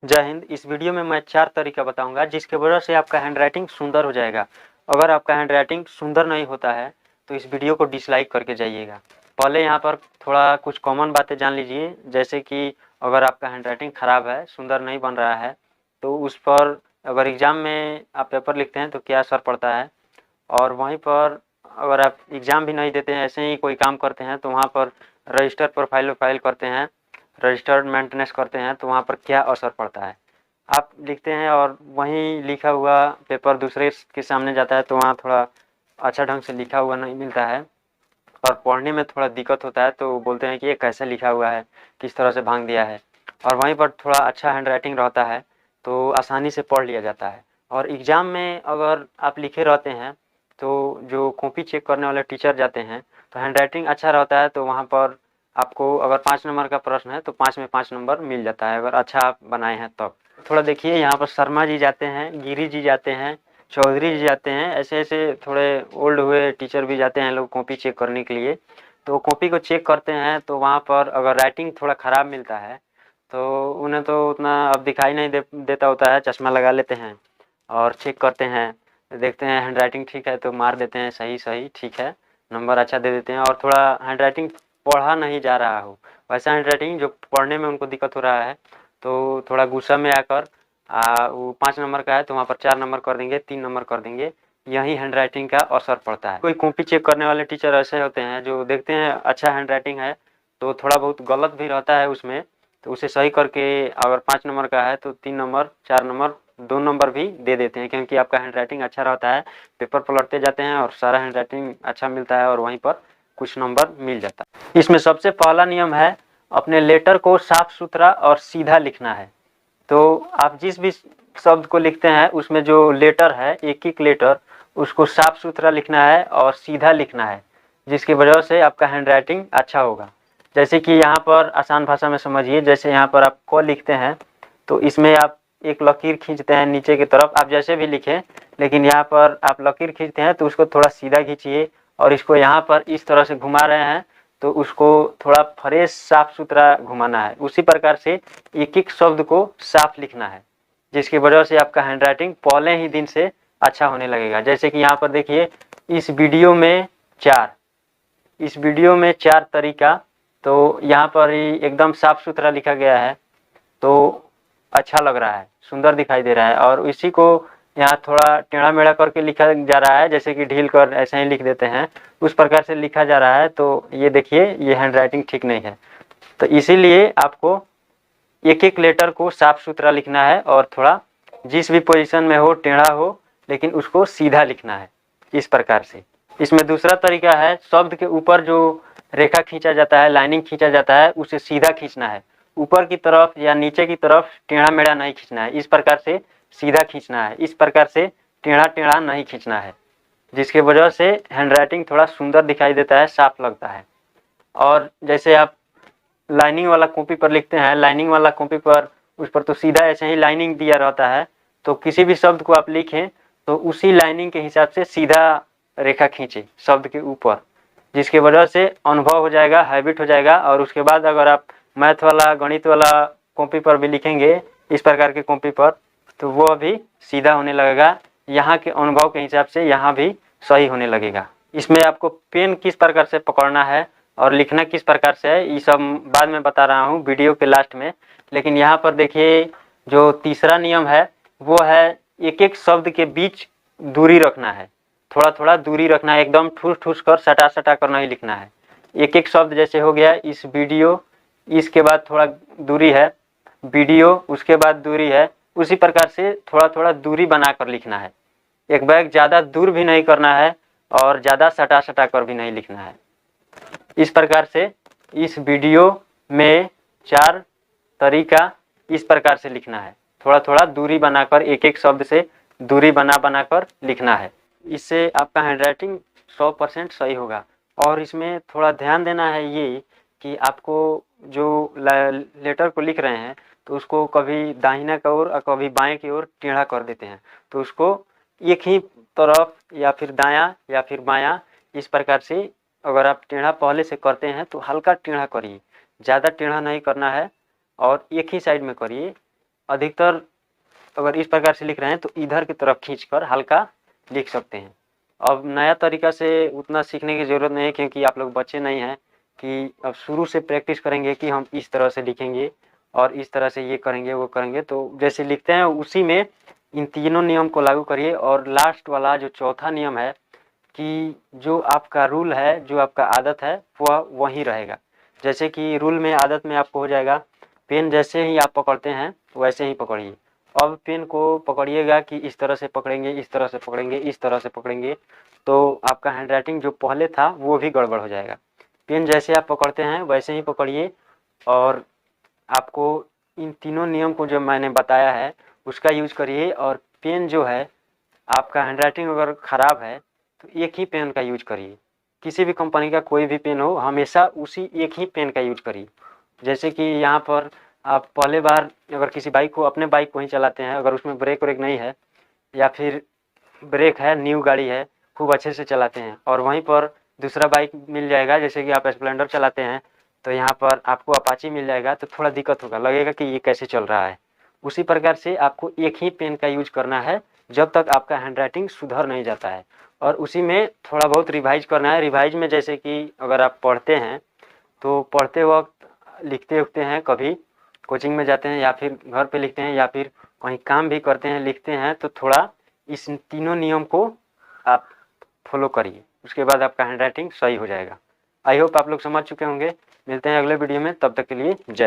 जय हिंद। इस वीडियो में मैं 4 तरीका बताऊंगा जिसके वजह से आपका हैंडराइटिंग सुंदर हो जाएगा। अगर आपका हैंडराइटिंग सुंदर नहीं होता है तो इस वीडियो को डिसलाइक करके जाइएगा। पहले यहाँ पर थोड़ा कुछ कॉमन बातें जान लीजिए, जैसे कि अगर आपका हैंडराइटिंग ख़राब है, सुंदर नहीं बन रहा है, तो उस पर अगर एग्ज़ाम में आप पेपर लिखते हैं तो क्या असर पड़ता है, और वहीं पर अगर आप एग्ज़ाम भी नहीं देते हैं, ऐसे ही कोई काम करते हैं तो वहाँ पर रजिस्टर पर फाइल करते हैं, रजिस्टर्ड मेंटेनेंस करते हैं तो वहाँ पर क्या असर पड़ता है। आप लिखते हैं और वहीं लिखा हुआ पेपर दूसरे के सामने जाता है तो वहाँ थोड़ा अच्छा ढंग से लिखा हुआ नहीं मिलता है और पढ़ने में थोड़ा दिक्कत होता है, तो बोलते हैं कि ये कैसे लिखा हुआ है, किस तरह से भांग दिया है। और वहीं पर थोड़ा अच्छा हैंडराइटिंग रहता है तो आसानी से पढ़ लिया जाता है। और एग्ज़ाम में अगर आप लिखे रहते हैं तो जो कॉपी चेक करने वाले टीचर जाते हैं तो हैंडराइटिंग अच्छा रहता है तो वहाँ पर आपको अगर 5 नंबर का प्रश्न है तो 5 में 5 नंबर मिल जाता है, अगर अच्छा आप बनाए हैं तब। थोड़ा देखिए, यहाँ पर शर्मा जी जाते हैं, गिरी जी जाते हैं, चौधरी जी जाते हैं, ऐसे ऐसे थोड़े ओल्ड हुए टीचर भी जाते हैं लोग कॉपी चेक करने के लिए। तो कॉपी को चेक करते हैं तो वहाँ पर अगर राइटिंग थोड़ा ख़राब मिलता है तो उन्हें तो उतना अब दिखाई नहीं देता होता है, चश्मा लगा लेते हैं और चेक करते हैं, देखते हैं हैंडराइटिंग ठीक है तो मार देते हैं सही सही ठीक है, नंबर अच्छा दे देते हैं। और थोड़ा हैंडराइटिंग पढ़ा नहीं जा रहा हो, वैसा हैंडराइटिंग जो पढ़ने में उनको दिक्कत हो रहा है, तो थोड़ा गुस्सा में आकर वो 5 नंबर का है तो वहाँ पर 4 नंबर कर देंगे, 3 नंबर कर देंगे। यही हैंडराइटिंग का असर पड़ता है। कोई कॉपी चेक करने वाले टीचर ऐसे होते हैं जो देखते हैं अच्छा हैंडराइटिंग है तो थोड़ा बहुत गलत भी रहता है उसमें, तो उसे सही करके अगर 5 नंबर का है तो 3 नंबर, 4 नंबर, 2 नंबर भी दे देते हैं, क्योंकि आपका हैंडराइटिंग अच्छा रहता है। पेपर पलटते जाते हैं और सारा हैंडराइटिंग अच्छा मिलता है और वहीं पर कुछ नंबर मिल जाता है। इसमें सबसे पहला नियम है, अपने लेटर को साफ सुथरा और सीधा लिखना है। तो आप जिस भी शब्द को लिखते हैं उसमें जो लेटर है, एक एक लेटर, उसको साफ सुथरा लिखना है और सीधा लिखना है, जिसकी वजह से आपका हैंडराइटिंग अच्छा होगा। जैसे कि यहाँ पर आसान भाषा में समझिए, जैसे यहाँ पर आप क लिखते हैं तो इसमें आप एक लकीर खींचते हैं नीचे की तरफ, आप जैसे भी लिखें, लेकिन यहाँ पर आप लकीर खींचते हैं तो उसको थोड़ा सीधा खींचिए और इसको यहाँ पर इस तरह से घुमा रहे हैं तो उसको थोड़ा फ्रेश साफ सुथरा घुमाना है। उसी प्रकार से एक एक शब्द को साफ लिखना है, जिसकी वजह से आपका हैंडराइटिंग पहले ही दिन से अच्छा होने लगेगा। जैसे कि यहाँ पर देखिए, इस वीडियो में 4 तरीका, तो यहाँ पर ही एकदम साफ सुथरा लिखा गया है तो अच्छा लग रहा है, सुंदर दिखाई दे रहा है। और इसी को यहाँ थोड़ा टेढ़ा मेढ़ा करके लिखा जा रहा है, जैसे कि ढील कर ऐसे ही लिख देते हैं, उस प्रकार से लिखा जा रहा है, तो ये देखिए ये हैंडराइटिंग ठीक नहीं है। तो इसीलिए आपको एक एक लेटर को साफ सुथरा लिखना है और थोड़ा जिस भी पोजीशन में हो टेढ़ा हो, लेकिन उसको सीधा लिखना है इस प्रकार से। इसमें दूसरा तरीका है, शब्द के ऊपर जो रेखा खींचा जाता है, लाइनिंग खींचा जाता है, उसे सीधा खींचना है, ऊपर की तरफ या नीचे की तरफ टेढ़ा मेढ़ा नहीं खींचना है, इस प्रकार से सीधा खींचना है, इस प्रकार से टेढ़ा टेढ़ा नहीं खींचना है, जिसकी वजह से हैंडराइटिंग थोड़ा सुंदर दिखाई देता है, साफ लगता है। और जैसे आप लाइनिंग वाला कॉपी पर लिखते हैं, लाइनिंग वाला कॉपी पर उस पर तो सीधा ऐसे ही लाइनिंग दिया रहता है, तो किसी भी शब्द को आप लिखें तो उसी लाइनिंग के हिसाब से सीधा रेखा खींचे शब्द के ऊपर, जिसकी वजह से अनुभव हो जाएगा, हैबिट हो जाएगा। और उसके बाद अगर आप मैथ वाला, गणित वाला कॉपी पर भी लिखेंगे इस प्रकार के कॉपी पर, तो वो भी सीधा होने लगेगा, यहाँ के अनुभव के हिसाब से यहाँ भी सही होने लगेगा। इसमें आपको पेन किस प्रकार से पकड़ना है और लिखना किस प्रकार से है, ये सब बाद में बता रहा हूँ वीडियो के लास्ट में। लेकिन यहाँ पर देखिए, जो तीसरा नियम है वो है, एक एक शब्द के बीच दूरी रखना है, थोड़ा थोड़ा दूरी रखना है, एकदम ठूस ठूस कर सटा सटा कर नहीं लिखना है। एक एक शब्द जैसे हो गया इस वीडियो, इसके बाद थोड़ा दूरी है, वीडियो, उसके बाद दूरी है, उसी प्रकार से थोड़ा थोड़ा दूरी बनाकर लिखना है। एक बैग ज़्यादा दूर भी नहीं करना है और ज़्यादा सटा सटा कर भी नहीं लिखना है। इस प्रकार से इस वीडियो में 4 तरीका इस प्रकार से लिखना है, थोड़ा थोड़ा दूरी बनाकर, एक एक शब्द से दूरी बनाकर लिखना है। इससे आपका हैंडराइटिंग 100% सही होगा। और इसमें थोड़ा ध्यान देना है ये कि आपको जो लेटर को लिख रहे हैं तो उसको कभी दाहिना की ओर और कभी बाएं की ओर टेढ़ा कर देते हैं, तो उसको एक ही तरफ या फिर दायां या फिर बायां, इस प्रकार से अगर आप टेढ़ा पहले से करते हैं तो हल्का टेढ़ा करिए, ज़्यादा टेढ़ा नहीं करना है और एक ही साइड में करिए, अधिकतर अगर इस प्रकार से लिख रहे हैं तो इधर की तरफ खींचकर हल्का लिख सकते हैं। अब नया तरीका से उतना सीखने की ज़रूरत नहीं है, क्योंकि आप लोग बच्चे नहीं हैं कि अब शुरू से प्रैक्टिस करेंगे कि हम इस तरह से लिखेंगे और इस तरह से ये करेंगे वो करेंगे। तो जैसे लिखते हैं उसी में इन तीनों नियम को लागू करिए। और लास्ट वाला जो चौथा नियम है कि जो आपका रूल है, जो आपका आदत है, वह वहीं रहेगा। जैसे कि रूल में, आदत में आपको हो जाएगा, पेन जैसे ही आप पकड़ते हैं वैसे ही पकड़िए। अब पेन को पकड़िएगा कि इस तरह से पकड़ेंगे, इस तरह से पकड़ेंगे, इस तरह से पकड़ेंगे, तो आपका हैंडराइटिंग जो पहले था वो भी गड़बड़ हो जाएगा। पेन जैसे आप पकड़ते हैं वैसे ही पकड़िए। और आपको इन तीनों नियम को जो मैंने बताया है उसका यूज करिए। और पेन जो है, आपका हैंडराइटिंग अगर ख़राब है तो एक ही पेन का यूज करिए। किसी भी कंपनी का कोई भी पेन हो, हमेशा उसी एक ही पेन का यूज करिए। जैसे कि यहाँ पर आप पहले बार अगर किसी बाइक को, अपने बाइक को ही चलाते हैं, अगर उसमें ब्रेक व्रेक नहीं है या फिर ब्रेक है, न्यू गाड़ी है, खूब अच्छे से चलाते हैं, और वहीं पर दूसरा बाइक मिल जाएगा, जैसे कि आप स्प्लेंडर चलाते हैं तो यहाँ पर आपको अपाची मिल जाएगा, तो थोड़ा दिक्कत होगा, लगेगा कि ये कैसे चल रहा है। उसी प्रकार से आपको एक ही पेन का यूज करना है जब तक आपका हैंडराइटिंग सुधर नहीं जाता है। और उसी में थोड़ा बहुत रिवाइज करना है। रिवाइज में जैसे कि अगर आप पढ़ते हैं तो पढ़ते वक्त लिखते उखते हैं, कभी कोचिंग में जाते हैं या फिर घर पे लिखते हैं या फिर कहीं काम भी करते हैं, लिखते हैं, तो थोड़ा इस तीनों नियम को आप फॉलो करिए। उसके बाद आपका हैंडराइटिंग सही हो जाएगा। आई होप आप लोग समझ चुके होंगे। मिलते हैं अगले वीडियो में, तब तक के लिए जय।